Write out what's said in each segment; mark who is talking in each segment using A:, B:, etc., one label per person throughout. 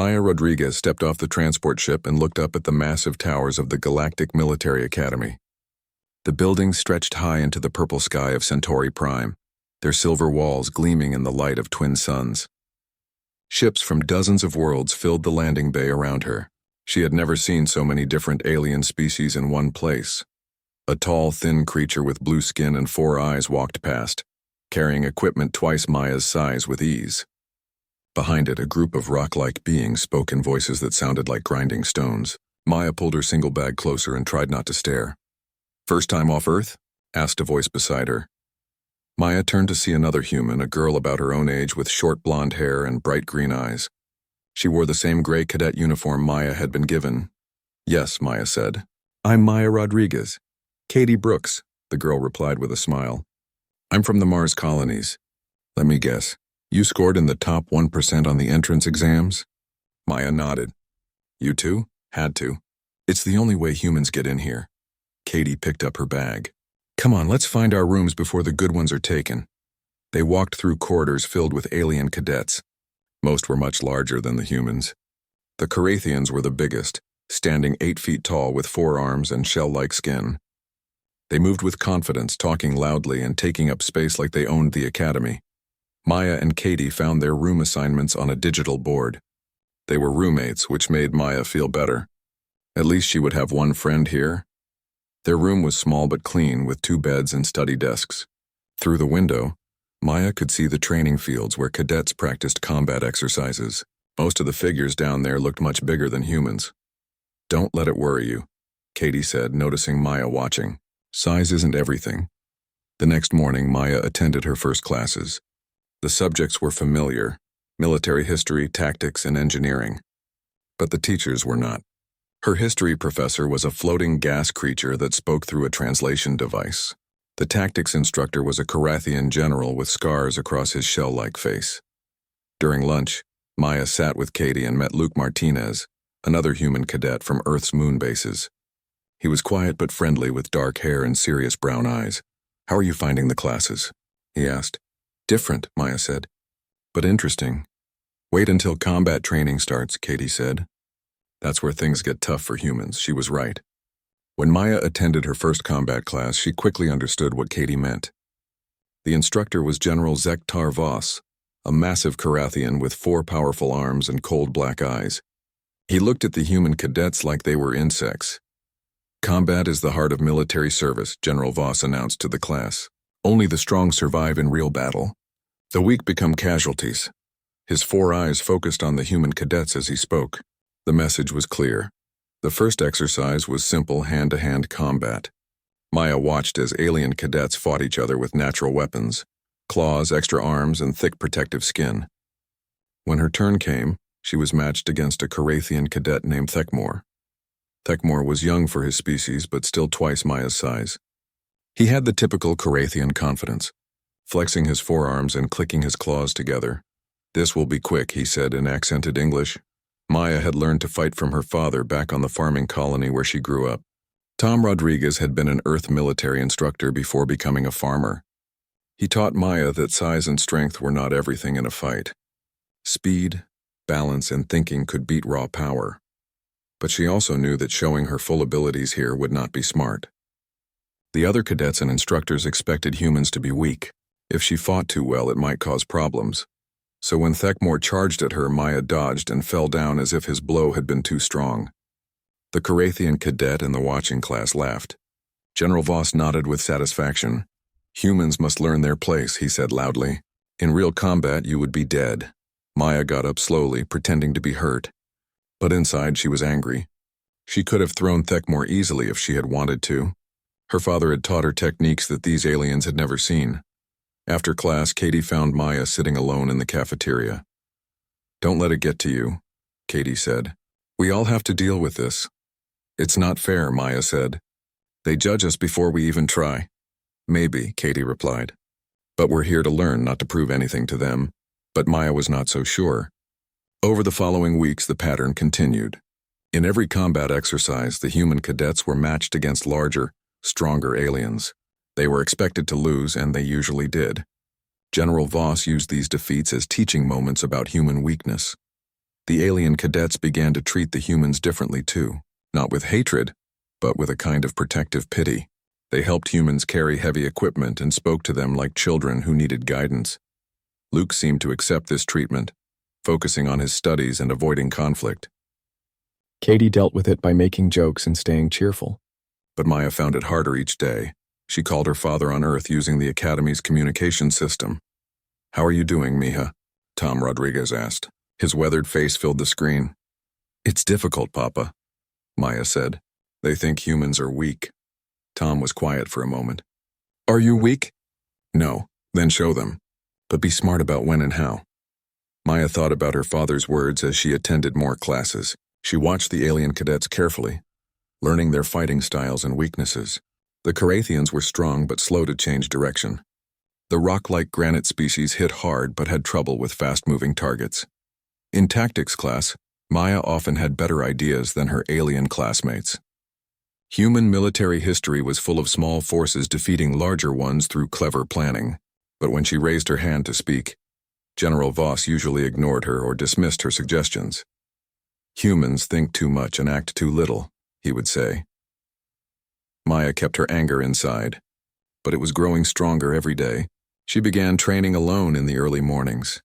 A: Maya Rodriguez stepped off the transport ship and looked up at the massive towers of the Galactic Military Academy. The buildings stretched high into the purple sky of Centauri Prime, their silver walls gleaming in the light of twin suns. Ships from dozens of worlds filled the landing bay around her. She had never seen so many different alien species in one place. A tall, thin creature with blue skin and 4 eyes walked past, carrying equipment twice Maya's size with ease. Behind it, a group of rock-like beings spoke in voices that sounded like grinding stones. Maya pulled her single bag closer and tried not to stare. "First time off Earth?" asked a voice beside her. Maya turned to see another human, a girl about her own age with short blonde hair and bright green eyes. She wore the same gray cadet uniform Maya had been given. "Yes," Maya said. "I'm Maya Rodriguez. Katie Brooks," the girl replied with a smile. "I'm from the Mars colonies. Let me guess. You scored in the top 1% on the entrance exams?" Maya nodded. "You too?" "Had to. It's the only way humans get in here." Katie picked up her bag. "Come on, let's find our rooms before the good ones are taken." They walked through corridors filled with alien cadets. Most were much larger than the humans. The Carathians were the biggest, standing 8 feet tall with 4 arms and shell-like skin. They moved with confidence, talking loudly and taking up space like they owned the academy. Maya and Katie found their room assignments on a digital board. They were roommates, which made Maya feel better. At least she would have one friend here. Their room was small but clean, with 2 beds and study desks. Through the window, Maya could see the training fields where cadets practiced combat exercises. Most of the figures down there looked much bigger than humans. "Don't let it worry you," Katie said, noticing Maya watching. "Size isn't everything." The next morning, Maya attended her first classes. The subjects were familiar: military history, tactics, and engineering. But the teachers were not. Her history professor was a floating gas creature that spoke through a translation device. The tactics instructor was a Carathian general with scars across his shell-like face. During lunch, Maya sat with Katie and met Luke Martinez, another human cadet from Earth's moon bases. He was quiet but friendly with dark hair and serious brown eyes. "How are you finding the classes?" he asked. "Different," Maya said. "But interesting." "Wait until combat training starts," Katie said. That's where things get tough for humans. She was right. When Maya attended her first combat class, she quickly understood what Katie meant. The instructor was General Zektar Voss, a massive Carathian with 4 powerful arms and cold black eyes. He looked at the human cadets like they were insects. "Combat is the heart of military service," General Voss announced to the class. "Only the strong survive in real battle. The weak become casualties." His 4 eyes focused on the human cadets as he spoke. The message was clear. The first exercise was simple hand-to-hand combat. Maya watched as alien cadets fought each other with natural weapons: claws, extra arms, and thick protective skin. When her turn came, she was matched against a Carathian cadet named Thekmor. Thekmor was young for his species, but still twice Maya's size. He had the typical Carathian confidence, flexing his forearms and clicking his claws together. "This will be quick," he said in accented English. Maya had learned to fight from her father back on the farming colony where she grew up. Tom Rodriguez had been an Earth military instructor before becoming a farmer. He taught Maya that size and strength were not everything in a fight. Speed, balance, and thinking could beat raw power. But she also knew that showing her full abilities here would not be smart. The other cadets and instructors expected humans to be weak. If she fought too well, it might cause problems. So when Thekmor charged at her, Maya dodged and fell down as if his blow had been too strong. The Carathian cadet in the watching class laughed. General Voss nodded with satisfaction. "Humans must learn their place," he said loudly. "In real combat, you would be dead." Maya got up slowly, pretending to be hurt. But inside, she was angry. She could have thrown Thekmor easily if she had wanted to. Her father had taught her techniques that these aliens had never seen. After class, Katie found Maya sitting alone in the cafeteria. "Don't let it get to you," Katie said. "We all have to deal with this." "It's not fair," Maya said. "They judge us before we even try." "Maybe," Katie replied. "But we're here to learn, not to prove anything to them." But Maya was not so sure. Over the following weeks, the pattern continued. In every combat exercise, the human cadets were matched against larger, stronger aliens. They were expected to lose, and they usually did. General Voss used these defeats as teaching moments about human weakness. The alien cadets began to treat the humans differently too, not with hatred, but with a kind of protective pity. They helped humans carry heavy equipment and spoke to them like children who needed guidance. Luke seemed to accept this treatment, focusing on his studies and avoiding conflict.
B: Katie dealt with it by making jokes and staying cheerful.
A: But Maya found it harder each day. She called her father on Earth using the Academy's communication system. "How are you doing, mija?" Tom Rodriguez asked. His weathered face filled the screen. "It's difficult, Papa," Maya said. "They think humans are weak." Tom was quiet for a moment. "Are you weak?" "No, then show them. But be smart about when and how." Maya thought about her father's words as she attended more classes. She watched the alien cadets carefully, learning their fighting styles and weaknesses. The Carathians were strong but slow to change direction. The rock-like granite species hit hard but had trouble with fast-moving targets. In tactics class, Maya often had better ideas than her alien classmates. Human military history was full of small forces defeating larger ones through clever planning, but when she raised her hand to speak, General Voss usually ignored her or dismissed her suggestions. "Humans think too much and act too little," he would say. Maya kept her anger inside, but it was growing stronger every day. She began training alone in the early mornings,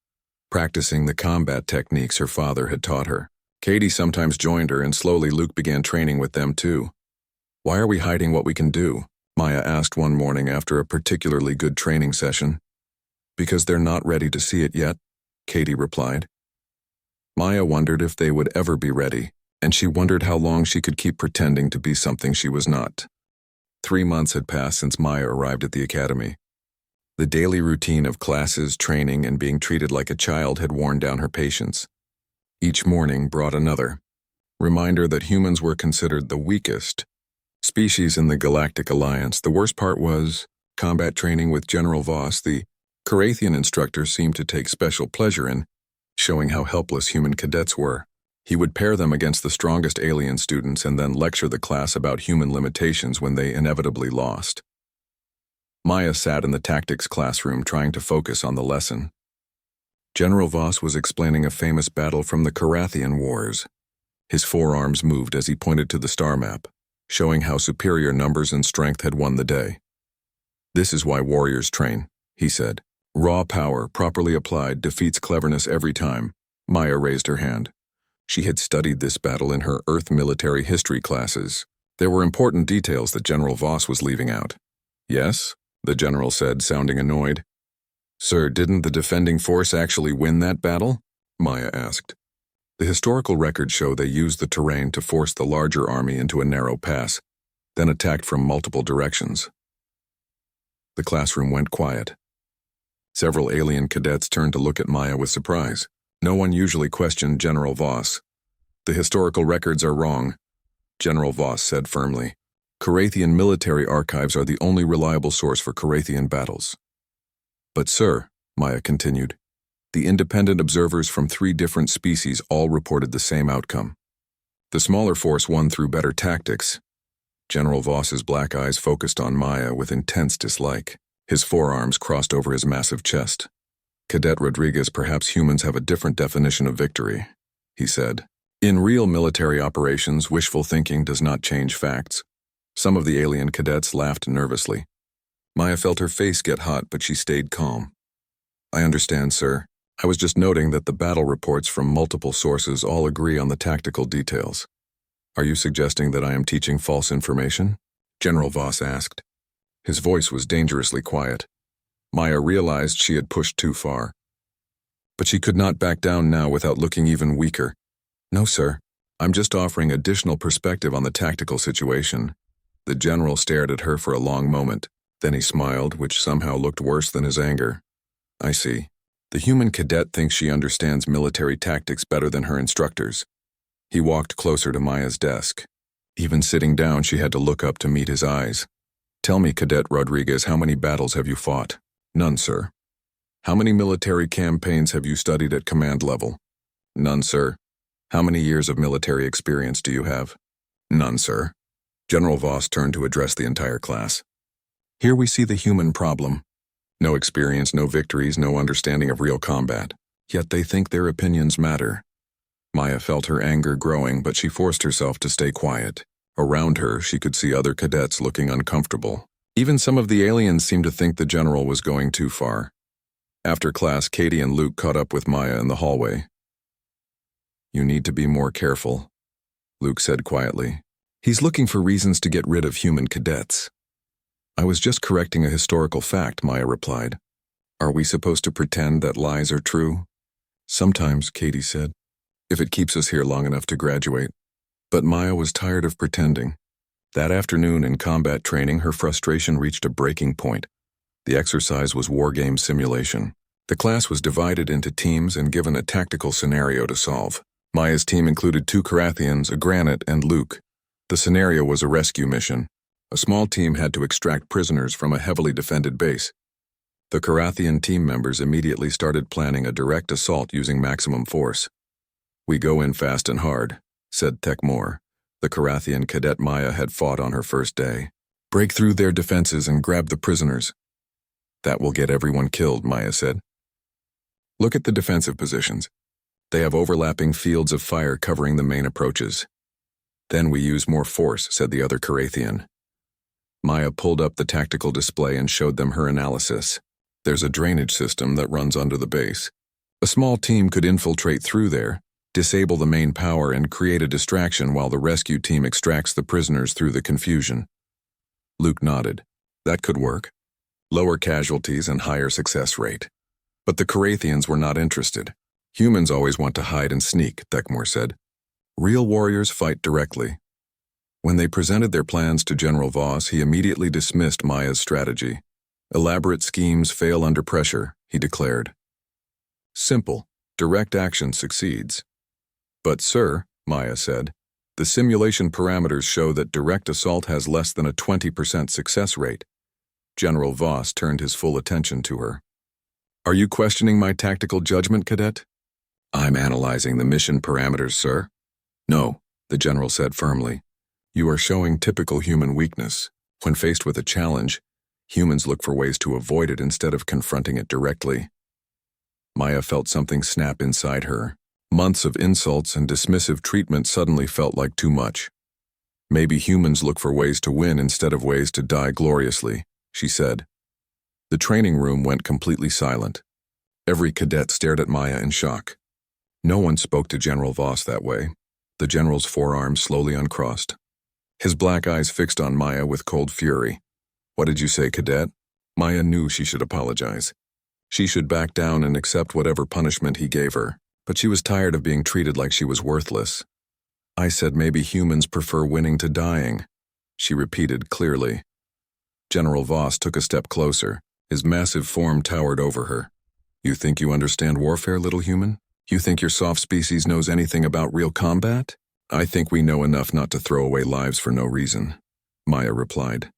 A: practicing the combat techniques her father had taught her. Katie sometimes joined her, and slowly Luke began training with them too. "Why are we hiding what we can do?" Maya asked one morning after a particularly good training session. "Because they're not ready to see it yet," Katie replied. Maya wondered if they would ever be ready, and she wondered how long she could keep pretending to be something she was not. 3 months had passed since Maya arrived at the academy. The daily routine of classes, training, and being treated like a child had worn down her patience. Each morning brought another reminder that humans were considered the weakest species in the Galactic Alliance. The worst part was combat training with General Voss. The Carathian instructor seemed to take special pleasure in showing how helpless human cadets were. He would pair them against the strongest alien students and then lecture the class about human limitations when they inevitably lost. Maya sat in the tactics classroom trying to focus on the lesson. General Voss was explaining a famous battle from the Carathian Wars. His forearms moved as he pointed to the star map, showing how superior numbers and strength had won the day. "This is why warriors train," he said. "Raw power, properly applied, defeats cleverness every time." Maya raised her hand. She had studied this battle in her Earth military history classes. There were important details that General Voss was leaving out. "Yes?" the general said, sounding annoyed. "Sir, didn't the defending force actually win that battle?" Maya asked. "The historical records show they used the terrain to force the larger army into a narrow pass, then attacked from multiple directions." The classroom went quiet. Several alien cadets turned to look at Maya with surprise. No one usually questioned General Voss. "The historical records are wrong," General Voss said firmly. "Carathian military archives are the only reliable source for Carathian battles." "But sir," Maya continued, "the independent observers from 3 different species all reported the same outcome. The smaller force won through better tactics." General Voss's black eyes focused on Maya with intense dislike. His forearms crossed over his massive chest. "Cadet Rodriguez, perhaps humans have a different definition of victory," he said. "In real military operations, wishful thinking does not change facts." Some of the alien cadets laughed nervously. Maya felt her face get hot, but she stayed calm. "I understand, sir. I was just noting that the battle reports from multiple sources all agree on the tactical details." "Are you suggesting that I am teaching false information?" General Voss asked. His voice was dangerously quiet. Maya realized she had pushed too far. But she could not back down now without looking even weaker. "No, sir. I'm just offering additional perspective on the tactical situation." The general stared at her for a long moment. Then he smiled, which somehow looked worse than his anger. "I see. The human cadet thinks she understands military tactics better than her instructors." He walked closer to Maya's desk. Even sitting down, she had to look up to meet his eyes. "Tell me, Cadet Rodriguez, how many battles have you fought?" "None, sir." "How many military campaigns have you studied at command level?" "None, sir." "How many years of military experience do you have?" "None, sir." General Voss turned to address the entire class. "Here we see the human problem. No experience, no victories, no understanding of real combat. Yet they think their opinions matter." Maya felt her anger growing, but she forced herself to stay quiet. Around her, she could see other cadets looking uncomfortable. Even some of the aliens seemed to think the general was going too far. After class, Katie and Luke caught up with Maya in the hallway. "You need to be more careful," Luke said quietly. "He's looking for reasons to get rid of human cadets." "I was just correcting a historical fact," Maya replied. "Are we supposed to pretend that lies are true?" "Sometimes," Katie said, "if it keeps us here long enough to graduate." But Maya was tired of pretending. That afternoon in combat training, her frustration reached a breaking point. The exercise was war game simulation. The class was divided into teams and given a tactical scenario to solve. Maya's team included 2 Carathians, a Granite, and Luke. The scenario was a rescue mission. A small team had to extract prisoners from a heavily defended base. The Carathian team members immediately started planning a direct assault using maximum force. "We go in fast and hard," said Tekmor, the Carathian cadet Maya had fought on her first day. "Break through their defenses and grab the prisoners." "That will get everyone killed," Maya said. "Look at the defensive positions. They have overlapping fields of fire covering the main approaches." "Then we use more force," said the other Carathian. Maya pulled up the tactical display and showed them her analysis. "There's a drainage system that runs under the base. A small team could infiltrate through there, disable the main power, and create a distraction while the rescue team extracts the prisoners through the confusion." Luke nodded. "That could work. Lower casualties and higher success rate." But the Carathians were not interested. "Humans always want to hide and sneak," Tekmor said. "Real warriors fight directly." When they presented their plans to General Voss, he immediately dismissed Maya's strategy. "Elaborate schemes fail under pressure," he declared. "Simple, direct action succeeds." "But sir," Maya said, "the simulation parameters show that direct assault has less than a 20% success rate." General Voss turned his full attention to her. "Are you questioning my tactical judgment, Cadet?" "I'm analyzing the mission parameters, sir." "No," the general said firmly. "You are showing typical human weakness. When faced with a challenge, humans look for ways to avoid it instead of confronting it directly." Maya felt something snap inside her. Months of insults and dismissive treatment suddenly felt like too much. "Maybe humans look for ways to win instead of ways to die gloriously," she said. The training room went completely silent. Every cadet stared at Maya in shock. No one spoke to General Voss that way. The general's forearms slowly uncrossed. His black eyes fixed on Maya with cold fury. "What did you say, Cadet?" Maya knew she should apologize. She should back down and accept whatever punishment he gave her. But she was tired of being treated like she was worthless. "I said maybe humans prefer winning to dying," she repeated clearly. General Voss took a step closer. His massive form towered over her. "You think you understand warfare, little human? You think your soft species knows anything about real combat?" "I think we know enough not to throw away lives for no reason," Maya replied.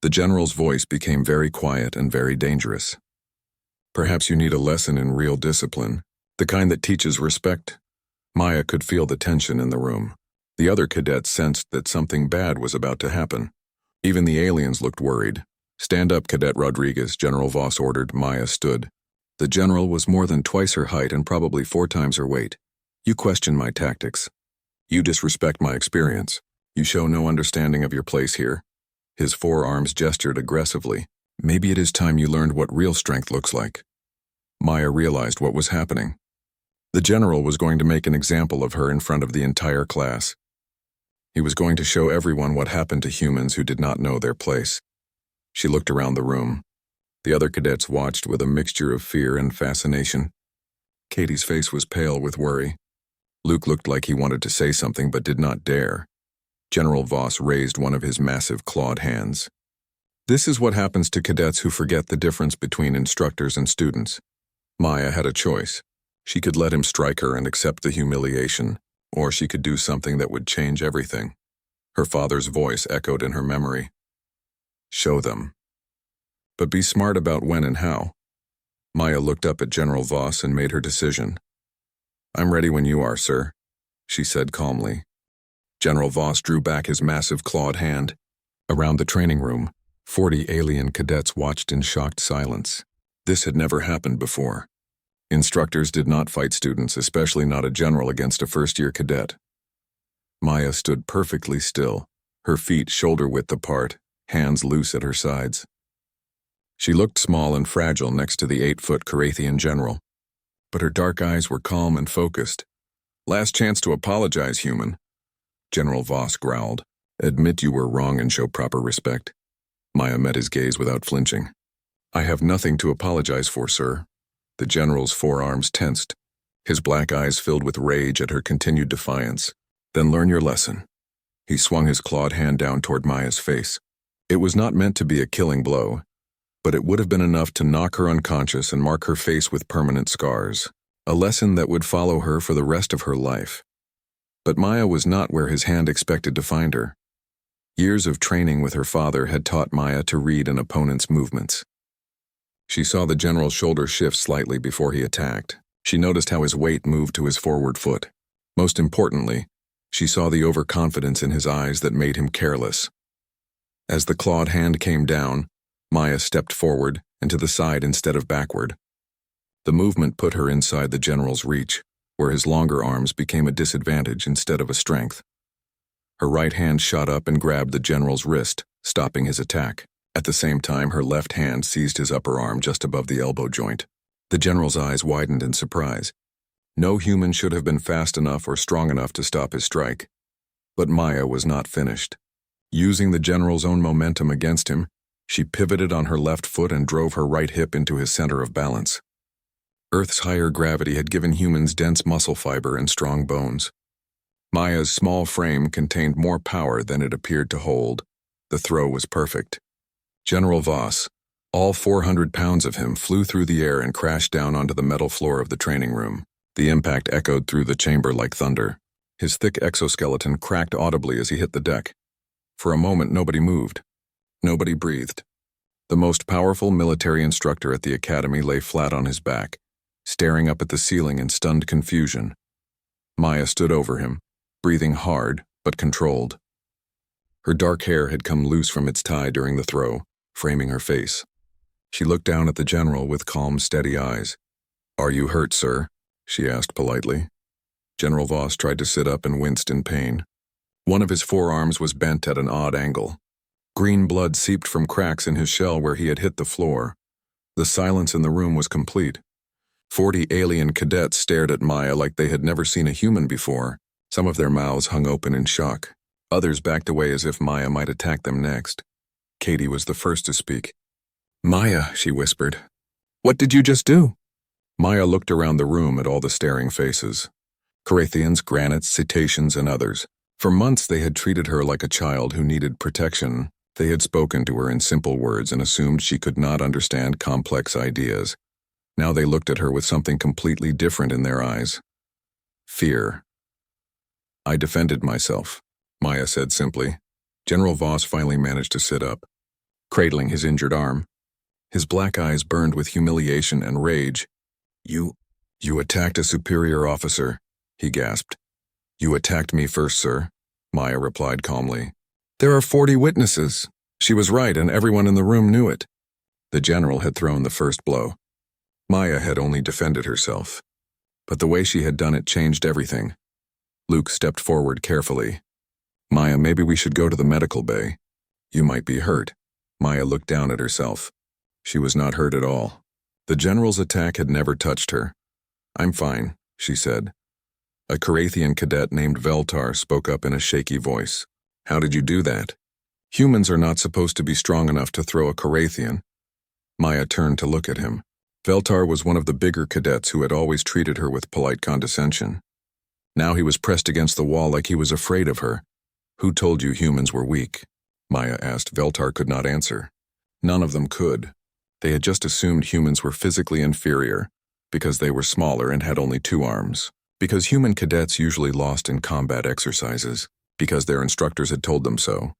A: The general's voice became very quiet and very dangerous. "Perhaps you need a lesson in real discipline. The kind that teaches respect." Maya could feel the tension in the room. The other cadets sensed that something bad was about to happen. Even the aliens looked worried. "Stand up, Cadet Rodriguez," General Voss ordered. Maya stood. The general was more than twice her height and probably 4 times her weight. "You question my tactics. You disrespect my experience. You show no understanding of your place here." His forearms gestured aggressively. "Maybe it is time you learned what real strength looks like." Maya realized what was happening. The general was going to make an example of her in front of the entire class. He was going to show everyone what happened to humans who did not know their place. She looked around the room. The other cadets watched with a mixture of fear and fascination. Katie's face was pale with worry. Luke looked like he wanted to say something but did not dare. General Voss raised one of his massive clawed hands. "This is what happens to cadets who forget the difference between instructors and students." Maya had a choice. She could let him strike her and accept the humiliation, or she could do something that would change everything. Her father's voice echoed in her memory. "Show them. But be smart about when and how." Maya looked up at General Voss and made her decision. "I'm ready when you are, sir," she said calmly. General Voss drew back his massive clawed hand. Around the training room, 40 alien cadets watched in shocked silence. This had never happened before. Instructors did not fight students, especially not a general against a first-year cadet. Maya stood perfectly still, her feet shoulder-width apart, hands loose at her sides. She looked small and fragile next to the 8-foot Carathian general, but her dark eyes were calm and focused. "Last chance to apologize, human," General Voss growled. "Admit you were wrong and show proper respect." Maya met his gaze without flinching. "I have nothing to apologize for, sir." The general's forearms tensed, his black eyes filled with rage at her continued defiance. "Then learn your lesson." He swung his clawed hand down toward Maya's face. It was not meant to be a killing blow, but it would have been enough to knock her unconscious and mark her face with permanent scars, a lesson that would follow her for the rest of her life. But Maya was not where his hand expected to find her. Years of training with her father had taught Maya to read an opponent's movements. She saw the general's shoulder shift slightly before he attacked. She noticed how his weight moved to his forward foot. Most importantly, she saw the overconfidence in his eyes that made him careless. As the clawed hand came down, Maya stepped forward and to the side instead of backward. The movement put her inside the general's reach, where his longer arms became a disadvantage instead of a strength. Her right hand shot up and grabbed the general's wrist, stopping his attack. At the same time, her left hand seized his upper arm just above the elbow joint. The general's eyes widened in surprise. No human should have been fast enough or strong enough to stop his strike. But Maya was not finished. Using the general's own momentum against him, she pivoted on her left foot and drove her right hip into his center of balance. Earth's higher gravity had given humans dense muscle fiber and strong bones. Maya's small frame contained more power than it appeared to hold. The throw was perfect. General Voss, all 400 pounds of him, flew through the air and crashed down onto the metal floor of the training room. The impact echoed through the chamber like thunder. His thick exoskeleton cracked audibly as he hit the deck. For a moment, nobody moved. Nobody breathed. The most powerful military instructor at the academy lay flat on his back, staring up at the ceiling in stunned confusion. Maya stood over him, breathing hard but controlled. Her dark hair had come loose from its tie during the throw, framing her face. She looked down at the general with calm, steady eyes. "Are you hurt, sir?" she asked politely. General Voss tried to sit up and winced in pain. One of his forearms was bent at an odd angle. Green blood seeped from cracks in his shell where he had hit the floor. The silence in the room was complete. 40 alien cadets stared at Maya like they had never seen a human before. Some of their mouths hung open in shock. Others backed away as if Maya might attack them next. Katie was the first to speak. "Maya," she whispered. "What did you just do?" Maya looked around the room at all the staring faces. Carathians, granites, cetaceans, and others. For months they had treated her like a child who needed protection. They had spoken to her in simple words and assumed she could not understand complex ideas. Now they looked at her with something completely different in their eyes. Fear. "I defended myself," Maya said simply. General Voss finally managed to sit up, cradling his injured arm. His black eyes burned with humiliation and rage. You attacked a superior officer," he gasped. "You attacked me first, sir," Maya replied calmly. "There are 40 witnesses. She was right, and everyone in the room knew it." The general had thrown the first blow. Maya had only defended herself. But the way she had done it changed everything. Luke stepped forward carefully. "Maya, maybe we should go to the medical bay. You might be hurt." Maya looked down at herself. She was not hurt at all. The general's attack had never touched her. "I'm fine," she said. A Carathian cadet named Veltar spoke up in a shaky voice. "How did you do that?" "Humans are not supposed to be strong enough to throw a Carathian." Maya turned to look at him. Veltar was one of the bigger cadets who had always treated her with polite condescension. Now he was pressed against the wall like he was afraid of her. "Who told you humans were weak?" Maya asked. Veltar could not answer. None of them could. They had just assumed humans were physically inferior because they were smaller and had only 2 arms. Because human cadets usually lost in combat exercises. Because their instructors had told them so.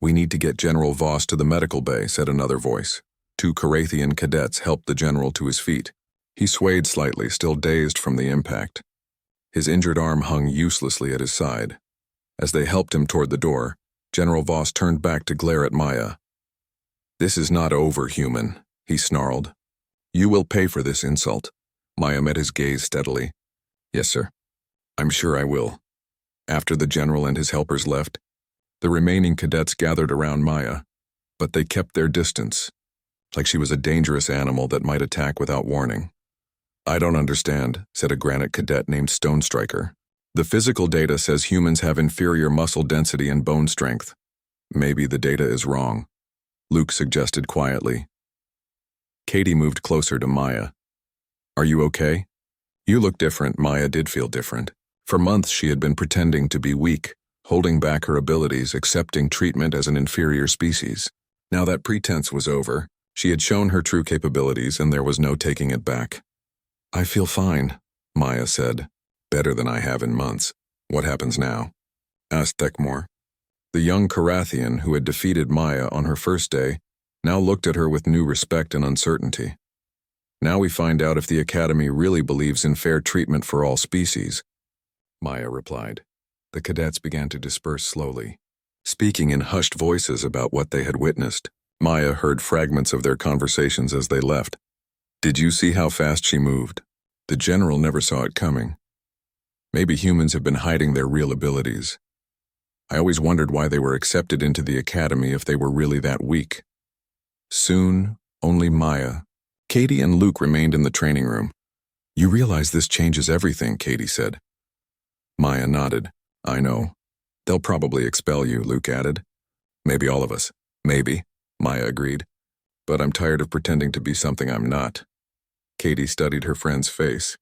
A: "We need to get General Voss to the medical bay," said another voice. 2 Carathian cadets helped the general to his feet. He swayed slightly, still dazed from the impact. His injured arm hung uselessly at his side. As they helped him toward the door, General Voss turned back to glare at Maya. "This is not over, human," he snarled. "You will pay for this insult." Maya met his gaze steadily. Yes, sir. I'm sure I will. After the general and his helpers left, the remaining cadets gathered around Maya, but they kept their distance, like she was a dangerous animal that might attack without warning. I don't understand, said a granite cadet named Stone Striker. The physical data says humans have inferior muscle density and bone strength. Maybe the data is wrong, Luke suggested quietly. Katie moved closer to Maya. Are you okay? You look different. Maya did feel different. For months she had been pretending to be weak, holding back her abilities, accepting treatment as an inferior species. Now that pretense was over, she had shown her true capabilities and there was no taking it back. I feel fine, Maya said. Better than I have in months. What happens now? Asked Thekmore. The young Carathian who had defeated Maya on her first day now looked at her with new respect and uncertainty. Now we find out if the Academy really believes in fair treatment for all species, Maya replied. The cadets began to disperse slowly. Speaking in hushed voices about what they had witnessed, Maya heard fragments of their conversations as they left. Did you see how fast she moved? The general never saw it coming. Maybe humans have been hiding their real abilities. I always wondered why they were accepted into the Academy if they were really that weak. Soon, only Maya. Katie and Luke remained in the training room. You realize this changes everything, Katie said. Maya nodded. I know. They'll probably expel you, Luke added. Maybe all of us. Maybe, Maya agreed. But I'm tired of pretending to be something I'm not. Katie studied her friend's face.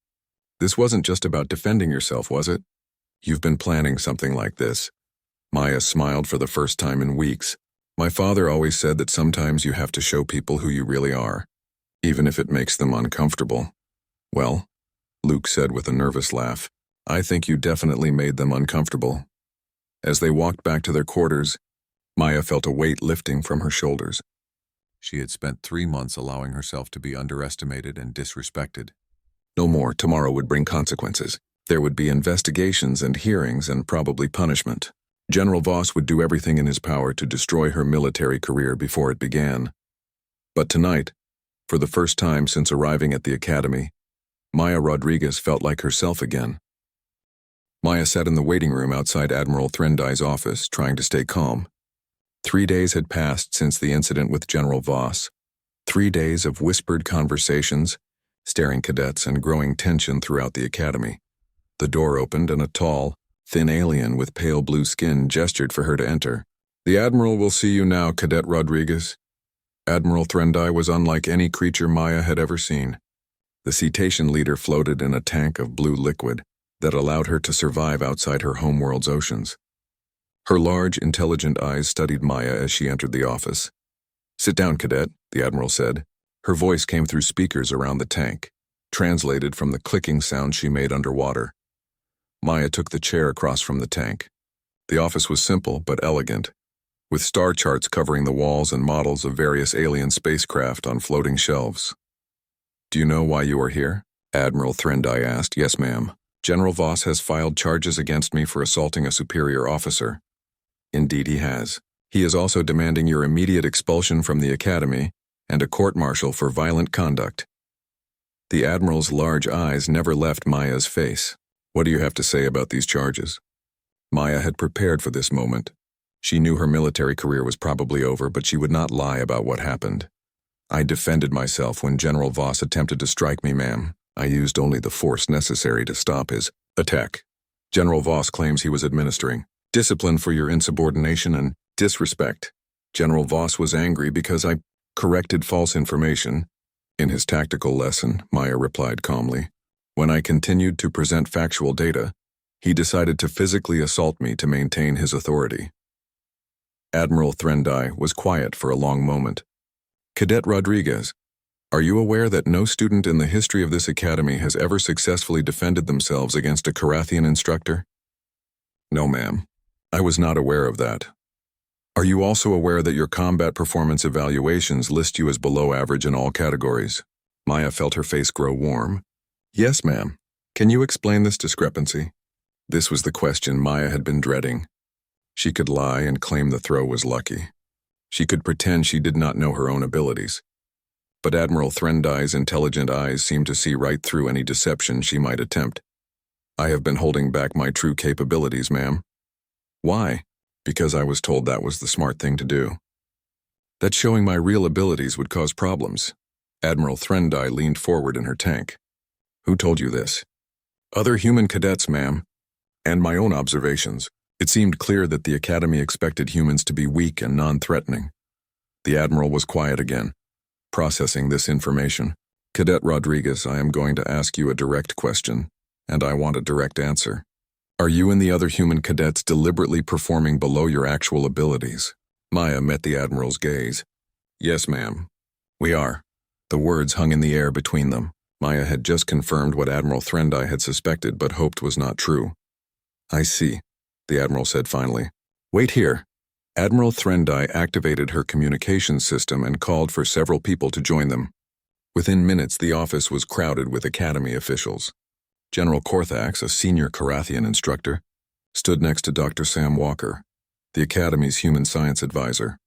A: This wasn't just about defending yourself, was it? You've been planning something like this. Maya smiled for the first time in weeks. My father always said that sometimes you have to show people who you really are, even if it makes them uncomfortable. Well, Luke said with a nervous laugh, I think you definitely made them uncomfortable. As they walked back to their quarters, Maya felt a weight lifting from her shoulders. She had spent 3 months allowing herself to be underestimated and disrespected. No more. Tomorrow would bring consequences. There would be investigations and hearings and probably punishment. General Voss would do everything in his power to destroy her military career before it began. But tonight, for the first time since arriving at the Academy, Maya Rodriguez felt like herself again. Maya sat in the waiting room outside Admiral Threndai's office, trying to stay calm. 3 days had passed since the incident with General Voss. 3 days of whispered conversations, staring cadets, and growing tension throughout the Academy. The door opened and a tall, thin alien with pale blue skin gestured for her to enter. The Admiral will see you now, Cadet Rodriguez. Admiral Threndai was unlike any creature Maya had ever seen. The cetacean leader floated in a tank of blue liquid that allowed her to survive outside her homeworld's oceans. Her large, intelligent eyes studied Maya as she entered the office. Sit down, Cadet, the Admiral said. Her voice came through speakers around the tank, translated from the clicking sound she made underwater. Maya took the chair across from the tank. The office was simple but elegant, with star charts covering the walls and models of various alien spacecraft on floating shelves. Do you know why you are here? Admiral Threndai asked. Yes, ma'am. General Voss has filed charges against me for assaulting a superior officer. Indeed he has. He is also demanding your immediate expulsion from the Academy and a court-martial for violent conduct. The Admiral's large eyes never left Maya's face. What do you have to say about these charges? Maya had prepared for this moment. She knew her military career was probably over, but she would not lie about what happened. I defended myself when General Voss attempted to strike me, ma'am. I used only the force necessary to stop his attack. General Voss claims he was administering discipline for your insubordination and disrespect. General Voss was angry because I corrected false information. In his tactical lesson, Maya replied calmly. When I continued to present factual data, he decided to physically assault me to maintain his authority. Admiral Threndai was quiet for a long moment. Cadet Rodriguez, are you aware that no student in the history of this academy has ever successfully defended themselves against a Carathian instructor? No, ma'am. I was not aware of that. Are you also aware that your combat performance evaluations list you as below average in all categories? Maya felt her face grow warm. Yes, ma'am. Can you explain this discrepancy? This was the question Maya had been dreading. She could lie and claim the throw was lucky. She could pretend she did not know her own abilities. But Admiral Threndai's intelligent eyes seemed to see right through any deception she might attempt. I have been holding back my true capabilities, ma'am. Why? Because I was told that was the smart thing to do. That showing my real abilities would cause problems. Admiral Threndai leaned forward in her tank. Who told you this? Other human cadets, ma'am. And my own observations. It seemed clear that the Academy expected humans to be weak and non-threatening. The Admiral was quiet again, processing this information. Cadet Rodriguez, I am going to ask you a direct question, and I want a direct answer. Are you and the other human cadets deliberately performing below your actual abilities? Maya met the Admiral's gaze. Yes, ma'am. We are. The words hung in the air between them. Maya had just confirmed what Admiral Threndai had suspected but hoped was not true. I see, the Admiral said finally. Wait here. Admiral Threndai activated her communications system and called for several people to join them. Within minutes, the office was crowded with Academy officials. General Korthax, a senior Carathian instructor, stood next to Dr. Sam Walker, the Academy's human science advisor.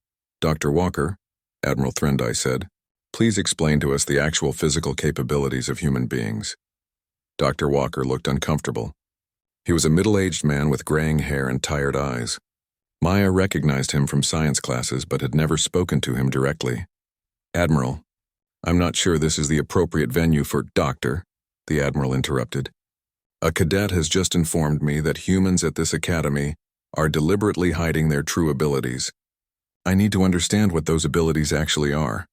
A: Dr. Walker, Admiral Threndai said, please explain to us the actual physical capabilities of human beings. Dr. Walker looked uncomfortable. He was a middle-aged man with graying hair and tired eyes. Maya recognized him from science classes but had never spoken to him directly. Admiral, I'm not sure this is the appropriate venue for Doctor, the Admiral interrupted. A cadet has just informed me that humans at this academy are deliberately hiding their true abilities. I need to understand what those abilities actually are.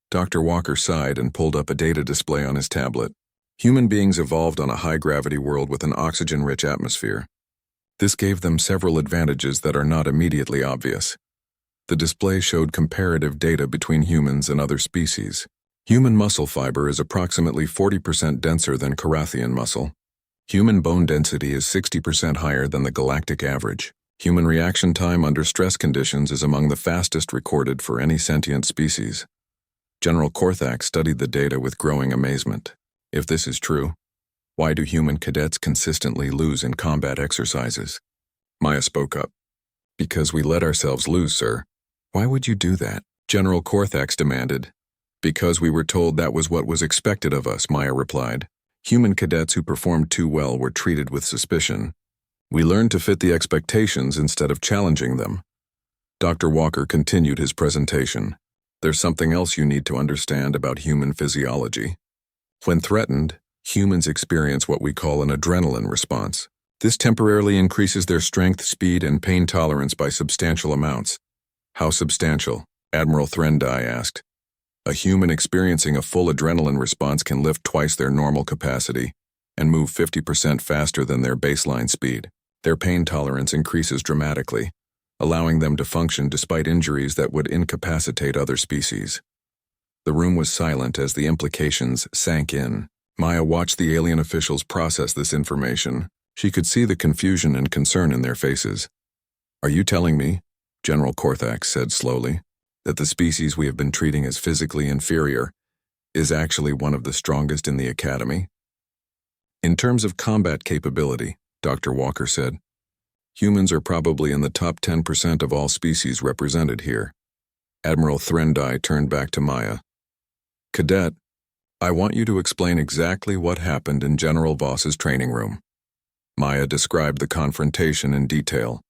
A: Dr. Walker sighed and pulled up a data display on his tablet. Human beings evolved on a high-gravity world with an oxygen-rich atmosphere. This gave them several advantages that are not immediately obvious. The display showed comparative data between humans and other species. Human muscle fiber is approximately 40% denser than Carathian muscle. Human bone density is 60% higher than the galactic average. Human reaction time under stress conditions is among the fastest recorded for any sentient species. General Korthax studied the data with growing amazement. If this is true, why do human cadets consistently lose in combat exercises? Maya spoke up. Because we let ourselves lose, sir. Why would you do that? General Korthax demanded. Because we were told that was what was expected of us, Maya replied. Human cadets who performed too well were treated with suspicion. We learned to fit the expectations instead of challenging them. Dr. Walker continued his presentation. There's something else you need to understand about human physiology. When threatened, humans experience what we call an adrenaline response. This temporarily increases their strength, speed, and pain tolerance by substantial amounts. How substantial? Admiral Threndai asked. A human experiencing a full adrenaline response can lift twice their normal capacity and move 50% faster than their baseline speed. Their pain tolerance increases dramatically, allowing them to function despite injuries that would incapacitate other species. The room was silent as the implications sank in. Maya watched the alien officials process this information. She could see the confusion and concern in their faces. Are you telling me, General Korthax said slowly, that the species we have been treating as physically inferior is actually one of the strongest in the Academy? In terms of combat capability, Dr. Walker said, humans are probably in the top 10% of all species represented here. Admiral Threndai turned back to Maya. Cadet, I want you to explain exactly what happened in General Voss's training room. Maya described the confrontation in detail.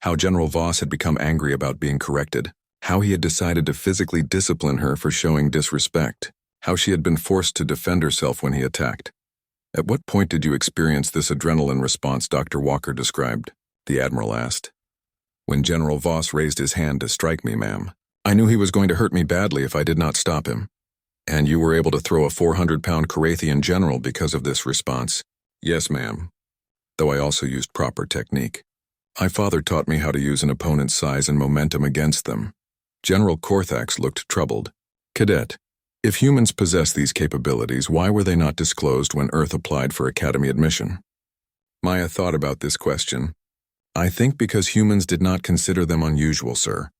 A: How General Voss had become angry about being corrected. How he had decided to physically discipline her for showing disrespect. How she had been forced to defend herself when he attacked. At what point did you experience this adrenaline response Dr. Walker described? The Admiral asked. When General Voss raised his hand to strike me, ma'am. I knew he was going to hurt me badly if I did not stop him. And you were able to throw a 400-pound Carathian general because of this response? Yes, ma'am. Though I also used proper technique. My father taught me how to use an opponent's size and momentum against them. General Korthax looked troubled. Cadet, if humans possess these capabilities, why were they not disclosed when Earth applied for Academy admission? Maya thought about this question. I think because humans did not consider them unusual, sir.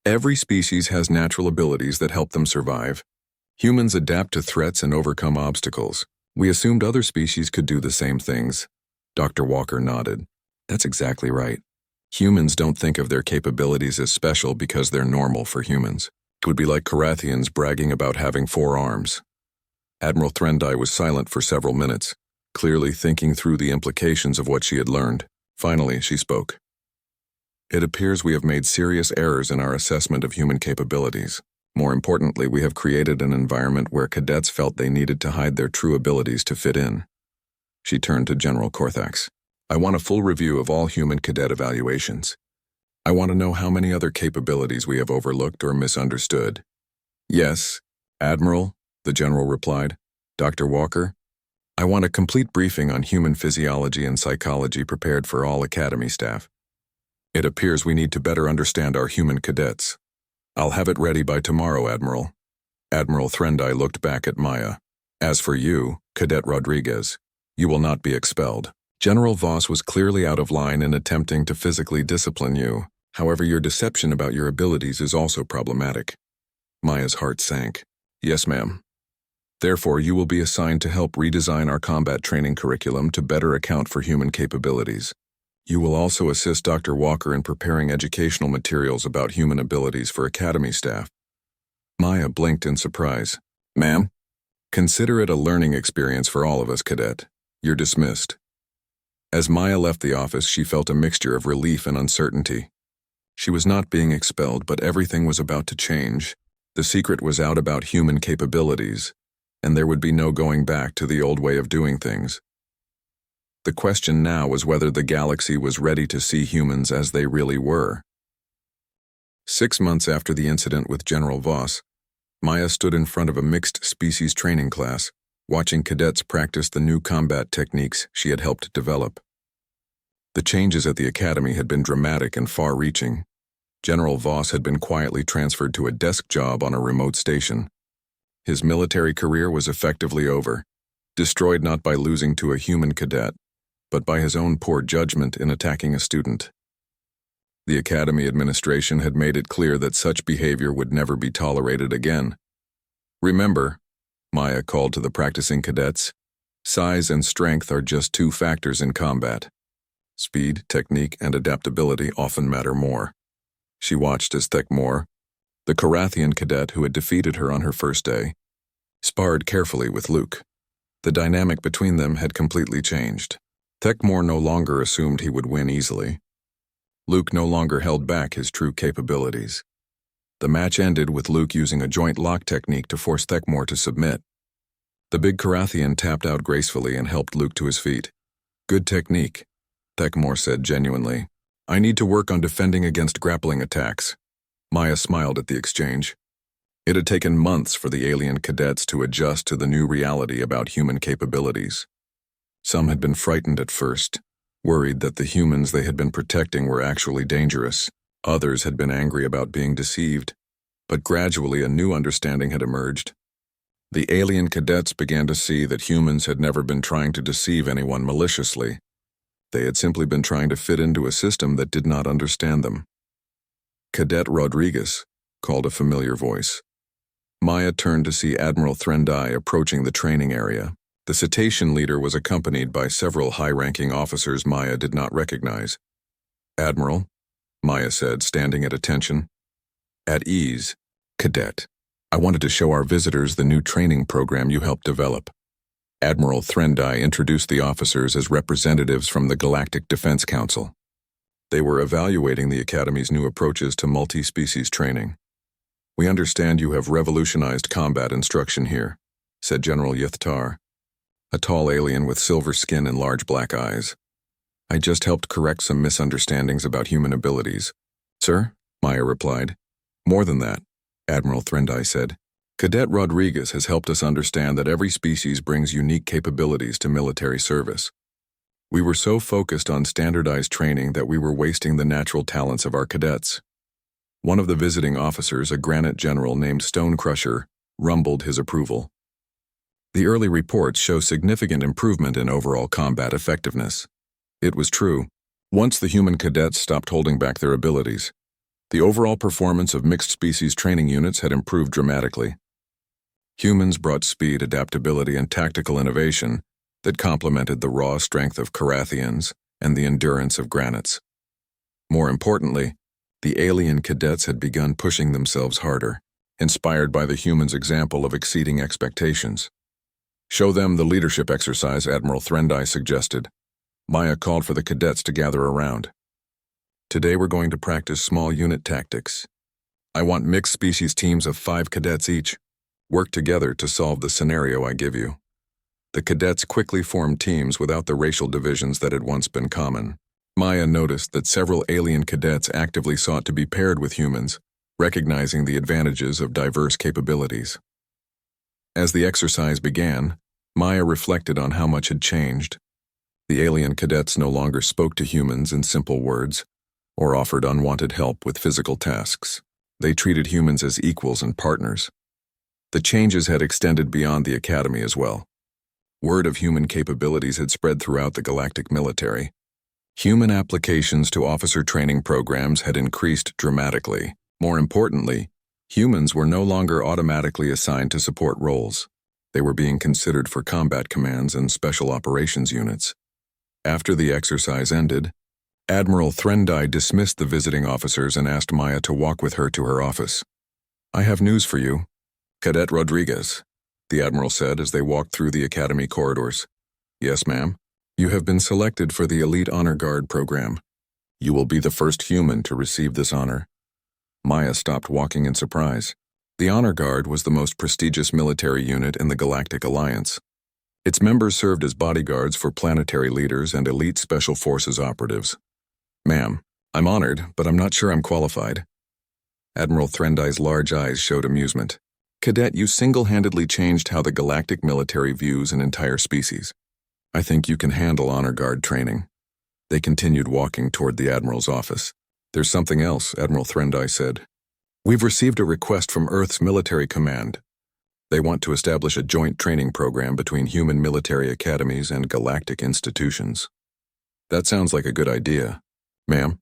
A: Every species has natural abilities that help them survive. Humans adapt to threats and overcome obstacles. We assumed other species could do the same things. Dr. Walker nodded. That's exactly right. Humans don't think of their capabilities as special because they're normal for humans. It would be like Carathians bragging about having 4 arms. Admiral Threndai was silent for several minutes, clearly thinking through the implications of what she had learned. Finally, she spoke. It appears we have made serious errors in our assessment of human capabilities. More importantly, we have created an environment where cadets felt they needed to hide their true abilities to fit in. She turned to General Corthax. I want a full review of all human cadet evaluations. I want to know how many other capabilities we have overlooked or misunderstood. Yes, Admiral, the general replied. Dr. Walker, I want a complete briefing on human physiology and psychology prepared for all Academy staff. It appears we need to better understand our human cadets. I'll have it ready by tomorrow, Admiral. Admiral Threndai looked back at Maya. As for you, Cadet Rodriguez, you will not be expelled. General Voss was clearly out of line in attempting to physically discipline you. However, your deception about your abilities is also problematic. Maya's heart sank. Yes, ma'am. Therefore, you will be assigned to help redesign our combat training curriculum to better account for human capabilities. You will also assist Dr. Walker in preparing educational materials about human abilities for Academy staff. Maya blinked in surprise. Ma'am? Consider it a learning experience for all of us, Cadet. You're dismissed. As Maya left the office, she felt a mixture of relief and uncertainty. She was not being expelled, but everything was about to change. The secret was out about human capabilities, and there would be no going back to the old way of doing things. The question now was whether the galaxy was ready to see humans as they really were. 6 months after the incident with General Voss, Maya stood in front of a mixed species training class, watching cadets practice the new combat techniques she had helped develop. The changes at the Academy had been dramatic and far-reaching. General Voss had been quietly transferred to a desk job on a remote station. His military career was effectively over, destroyed not by losing to a human cadet, but by his own poor judgment in attacking a student. The Academy administration had made it clear that such behavior would never be tolerated again. Remember, Maya called to the practicing cadets, size and strength are just 2 factors in combat. Speed, technique, and adaptability often matter more. She watched as Thekmor, the Carathian cadet who had defeated her on her first day, sparred carefully with Luke. The dynamic between them had completely changed. Thekmor no longer assumed he would win easily. Luke no longer held back his true capabilities. The match ended with Luke using a joint lock technique to force Thekmor to submit. The big Carathian tapped out gracefully and helped Luke to his feet. Good technique, Thekmor said genuinely. I need to work on defending against grappling attacks. Maya smiled at the exchange. It had taken months for the alien cadets to adjust to the new reality about human capabilities. Some had been frightened at first, worried that the humans they had been protecting were actually dangerous. Others had been angry about being deceived, but gradually a new understanding had emerged. The alien cadets began to see that humans had never been trying to deceive anyone maliciously. They had simply been trying to fit into a system that did not understand them. Cadet Rodriguez, called a familiar voice. Maya turned to see Admiral Threndai approaching the training area. The cetacean leader was accompanied by several high-ranking officers Maya did not recognize. Admiral, Maya said, standing at attention. At ease, Cadet. I wanted to show our visitors the new training program you helped develop. Admiral Threndai introduced the officers as representatives from the Galactic Defense Council. They were evaluating the Academy's new approaches to multi-species training. We understand you have revolutionized combat instruction here, said General Ythtar, a tall alien with silver skin and large black eyes. I just helped correct some misunderstandings about human abilities. Sir, Maya replied. More than that, Admiral Threndai said. Cadet Rodriguez has helped us understand that every species brings unique capabilities to military service. We were so focused on standardized training that we were wasting the natural talents of our cadets. One of the visiting officers, a granite general named Stonecrusher, rumbled his approval. The early reports show significant improvement in overall combat effectiveness. It was true. Once the human cadets stopped holding back their abilities, the overall performance of mixed-species training units had improved dramatically. Humans brought speed, adaptability, and tactical innovation that complemented the raw strength of Carathians and the endurance of granites. More importantly, the alien cadets had begun pushing themselves harder. inspired by the humans' example of exceeding expectations. Show them the leadership exercise Admiral Threndai suggested. Maya called for the cadets to gather around. Today we're going to practice small unit tactics. I want mixed species teams of 5 cadets each. Work together to solve the scenario I give you. The cadets quickly formed teams without the racial divisions that had once been common. Maya noticed that several alien cadets actively sought to be paired with humans, recognizing the advantages of diverse capabilities. As the exercise began, Maya reflected on how much had changed. The alien cadets no longer spoke to humans in simple words or offered unwanted help with physical tasks. They treated humans as equals and partners. The changes had extended beyond the academy as well. Word of human capabilities had spread throughout the galactic military. Human applications to officer training programs had increased dramatically. More importantly, humans were no longer automatically assigned to support roles. They were being considered for combat commands and special operations units. After the exercise ended, Admiral Threndai dismissed the visiting officers and asked Maya to walk with her to her office. "I have news for you, Cadet Rodriguez," the Admiral said as they walked through the academy corridors. "Yes, ma'am. You have been selected for the Elite Honor Guard program. You will be the first human to receive this honor." Maya stopped walking in surprise. The Honor Guard was the most prestigious military unit in the Galactic Alliance. Its members served as bodyguards for planetary leaders and elite special forces operatives. "Ma'am, I'm honored, but I'm not sure I'm qualified." Admiral Threndai's large eyes showed amusement. "Cadet, you single-handedly changed how the galactic military views an entire species. I think you can handle Honor Guard training." They continued walking toward the Admiral's office. "There's something else," Admiral Threndai said. "We've received a request from Earth's military command. They want to establish a joint training program between human military academies and galactic institutions." "That sounds like a good idea." "Ma'am,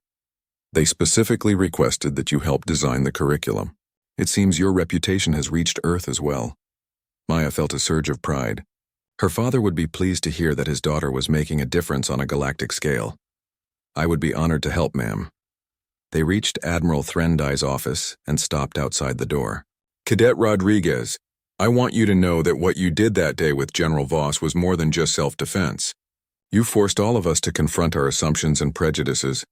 A: they specifically requested that you help design the curriculum. It seems your reputation has reached Earth as well." Maya felt a surge of pride. Her father would be pleased to hear that his daughter was making a difference on a galactic scale. "I would be honored to help, ma'am." They reached Admiral Threndai's office and stopped outside the door. "Cadet Rodriguez, I want you to know that what you did that day with General Voss was more than just self-defense. You forced all of us to confront our assumptions and prejudices."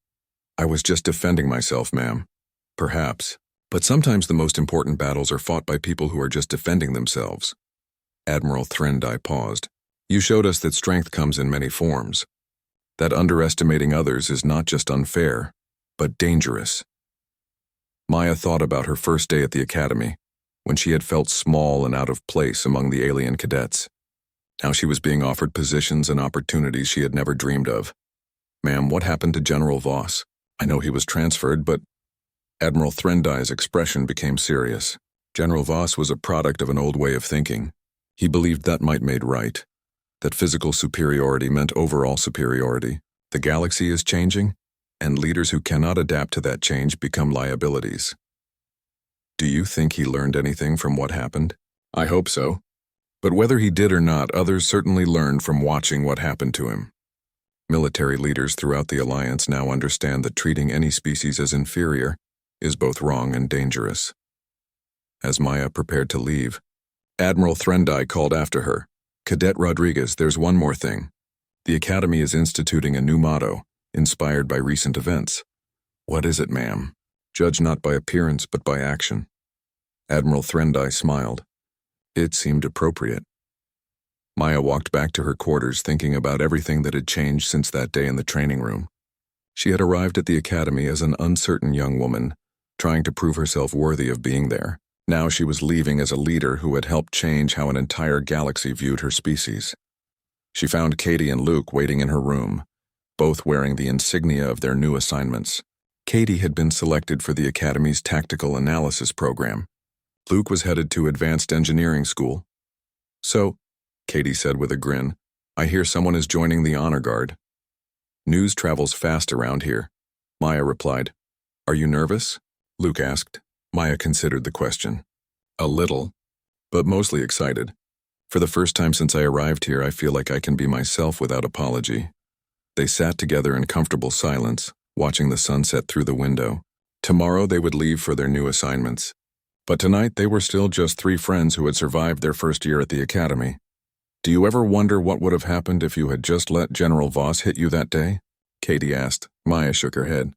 A: "I was just defending myself, ma'am." "Perhaps. But sometimes the most important battles are fought by people who are just defending themselves." Admiral Threndai paused. "You showed us that strength comes in many forms. That underestimating others is not just unfair, but dangerous." Maya thought about her first day at the academy, when she had felt small and out of place among the alien cadets. Now she was being offered positions and opportunities she had never dreamed of. "Ma'am, what happened to General Voss? I know he was transferred, but—" Admiral Threndai's expression became serious. "General Voss was a product of an old way of thinking. He believed that might made right, that physical superiority meant overall superiority. The galaxy is changing, and leaders who cannot adapt to that change become liabilities." "Do you think he learned anything from what happened?" "I hope so. But whether he did or not, others certainly learned from watching what happened to him. Military leaders throughout the Alliance now understand that treating any species as inferior is both wrong and dangerous." As Maya prepared to leave, Admiral Threndai called after her. "Cadet Rodriguez, there's one more thing. The Academy is instituting a new motto, inspired by recent events." "What is it, ma'am?" "Judge not by appearance, but by action." Admiral Threndai smiled. It seemed appropriate. Maya walked back to her quarters thinking about everything that had changed since that day in the training room. She had arrived at the academy as an uncertain young woman, trying to prove herself worthy of being there. Now she was leaving as a leader who had helped change how an entire galaxy viewed her species. She found Katie and Luke waiting in her room, both wearing the insignia of their new assignments. Katie had been selected for the Academy's Tactical Analysis program. Luke was headed to Advanced Engineering School. "So," Katie said with a grin, "I hear someone is joining the Honor Guard." "News travels fast around here," Maya replied. "Are you nervous?" Luke asked. Maya considered the question. "A little, but mostly excited. For the first time since I arrived here, I feel like I can be myself without apology." They sat together in comfortable silence, watching the sunset through the window. Tomorrow they would leave for their new assignments. But tonight they were still just 3 friends who had survived their first year at the academy. Do you ever wonder what would have happened if you had just let General Voss hit you that day? Katie asked. Maya shook her head.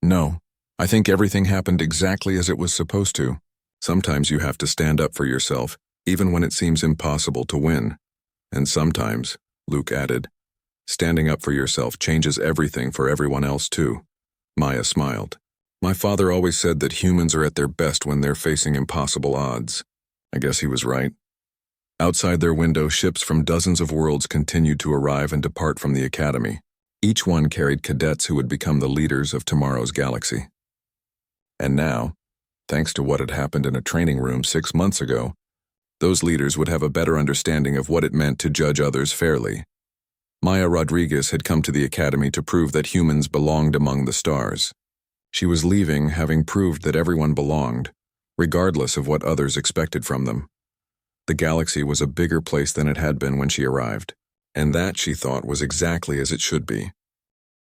A: No, I think everything happened exactly as it was supposed to. Sometimes you have to stand up for yourself, even when it seems impossible to win. And sometimes, Luke added, standing up for yourself changes everything for everyone else too. Maya smiled. My father always said that humans are at their best when they're facing impossible odds. I guess he was right. Outside their window, ships from dozens of worlds continued to arrive and depart from the academy. Each one carried cadets who would become the leaders of tomorrow's galaxy. And now, thanks to what had happened in a training room 6 months ago, those leaders would have a better understanding of what it meant to judge others fairly. Maya Rodriguez had come to the academy to prove that humans belonged among the stars. She was leaving having proved that everyone belonged, regardless of what others expected from them. The galaxy was a bigger place than it had been when she arrived, and that, she thought, was exactly as it should be.